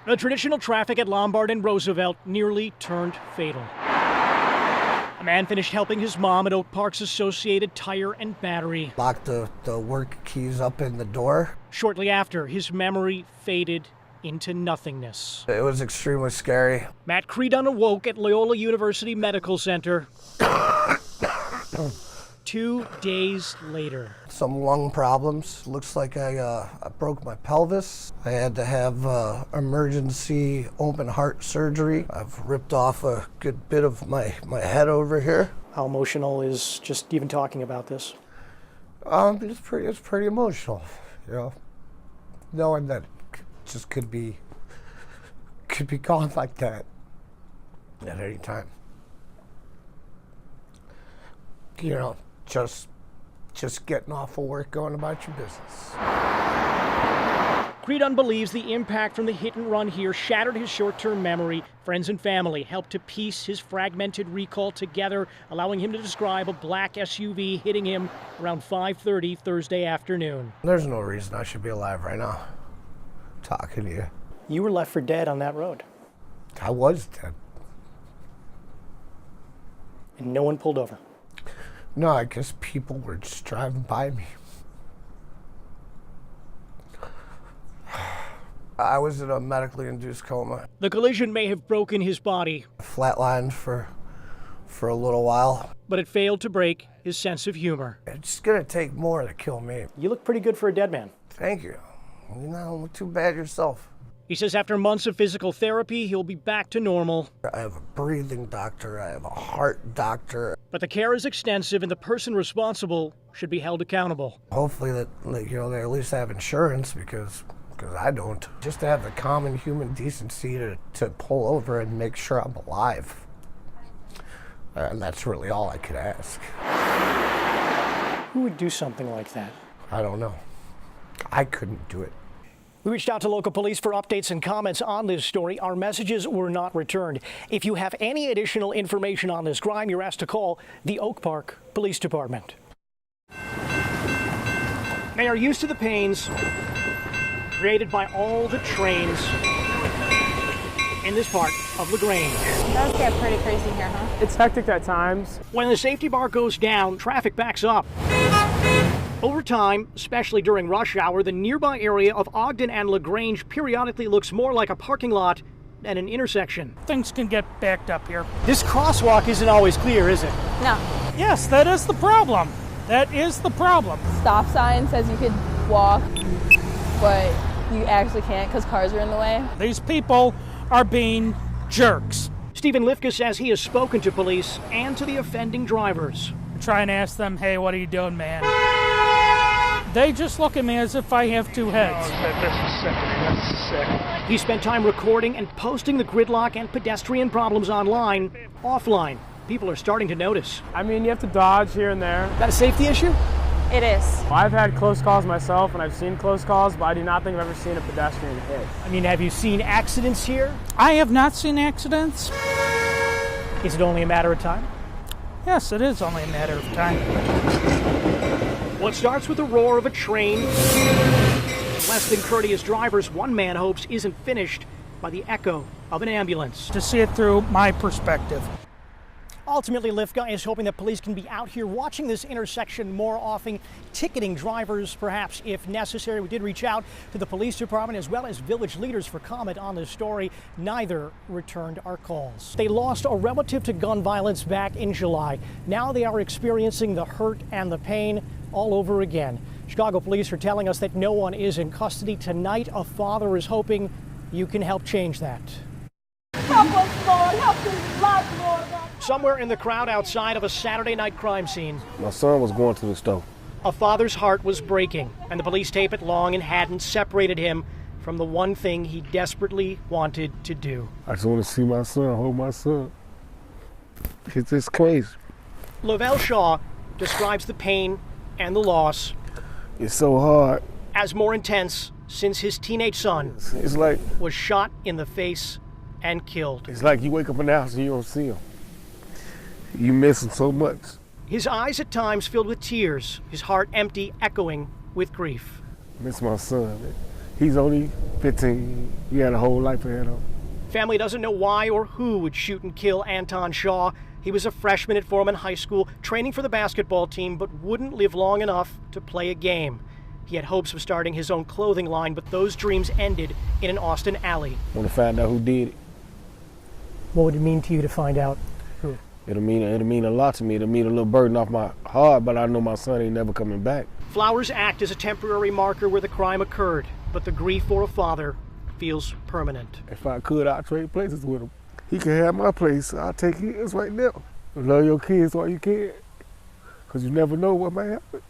The traditional traffic at Lombard and Roosevelt nearly turned fatal. A man finished helping his mom at Oak Park's Associated Tire and Battery. Locked the work keys up in the door. Shortly after, his memory faded into nothingness. It was extremely scary. Matt Creedon awoke at Loyola University Medical Center 2 days later. Some lung problems. Looks like I broke my pelvis. I had to have emergency open heart surgery. I've ripped off a good bit of my head over here. How emotional is just even talking about this? It's pretty emotional, you know, knowing that it just could be gone like that at any time. You know, just getting off of work, going about your business. Creedon believes the impact from the hit and run here shattered his short-term memory. Friends and family helped to piece his fragmented recall together, allowing him to describe a black SUV hitting him around 5:30 Thursday afternoon. There's no reason I should be alive right now, talking to you. You were left for dead on that road. I was dead. And no one pulled over. No, I guess people were just driving by me. I was in a medically induced coma. The collision may have broken his body. Flatlined for a little while. But it failed to break his sense of humor. It's gonna take more to kill me. You look pretty good for a dead man. Thank you. You don't look too bad yourself. He says after months of physical therapy, he'll be back to normal. I have a breathing doctor, I have a heart doctor. But the care is extensive and the person responsible should be held accountable. Hopefully that they at least have insurance because I don't. Just to have the common human decency to pull over and make sure I'm alive. And that's really all I could ask. Who would do something like that? I don't know. I couldn't do it. We reached out to local police for updates and comments on this story. Our messages were not returned. If you have any additional information on this crime, you're asked to call the Oak Park Police Department. They are used to the pains created by all the trains in this part of LaGrange. It does get pretty crazy here, huh? It's hectic at times. When the safety bar goes down, traffic backs up. Over time, especially during rush hour, the nearby area of Ogden and LaGrange periodically looks more like a parking lot than an intersection. Things can get backed up here. This crosswalk isn't always clear, is it? No. Yes, that is the problem. That is the problem. Stop sign says you could walk, but you actually can't because cars are in the way. These people are being jerks. Stephen Lifka says he has spoken to police and to the offending drivers. Try and ask them, hey, what are you doing, man? They just look at me as if I have two heads. That's sick. He spent time recording and posting the gridlock and pedestrian problems online, offline. People are starting to notice. I mean, you have to dodge here and there. Is that a safety issue? It is. I've had close calls myself, and I've seen close calls, but I do not think I've ever seen a pedestrian hit. I mean, have you seen accidents here? I have not seen accidents. Is it only a matter of time? Yes, it is only a matter of time. What starts with the roar of a train, less than courteous drivers, one man hopes isn't finished by the echo of an ambulance. To see it through my perspective. Ultimately, Lifka is hoping that police can be out here watching this intersection more often, ticketing drivers perhaps if necessary. We did reach out to the police department as well as village leaders for comment on this story. Neither returned our calls. They lost a relative to gun violence back in July. Now they are experiencing the hurt and the pain all over again. Chicago police are telling us that no one is in custody. Tonight, a father is hoping you can help change that. Help us, Lord. Help this life, Lord. Somewhere in the crowd outside of a Saturday night crime scene, my son was going to the store. A father's heart was breaking, and the police tape it long and hadn't separated him from the one thing he desperately wanted to do. I just want to see my son, hold my son. It's just crazy. Lavelle Shaw describes the pain and the loss. It's so hard. As more intense since his teenage son it's like was shot in the face and killed. It's like you wake up in the house and you don't see him. You miss him so much. His eyes at times filled with tears, his heart empty, echoing with grief. I miss my son, man. He's only 15. He had a whole life ahead of him. Family doesn't know why or who would shoot and kill Anton Shaw. He was a freshman at Foreman High School, training for the basketball team, but wouldn't live long enough to play a game. He had hopes of starting his own clothing line, but those dreams ended in an Austin alley. I want to find out who did it. What would it mean to you to find out who? It'll mean a lot to me. It'll mean a little burden off my heart, but I know my son ain't never coming back. Flowers act as a temporary marker where the crime occurred, but the grief for a father feels permanent. If I could, I'd trade places with him. He can have my place. I'll take his right now. Love your kids while you can, because you never know what might happen.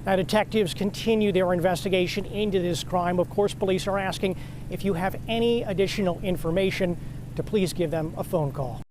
Now, detectives continue their investigation into this crime. Of course, police are asking if you have any additional information to please give them a phone call.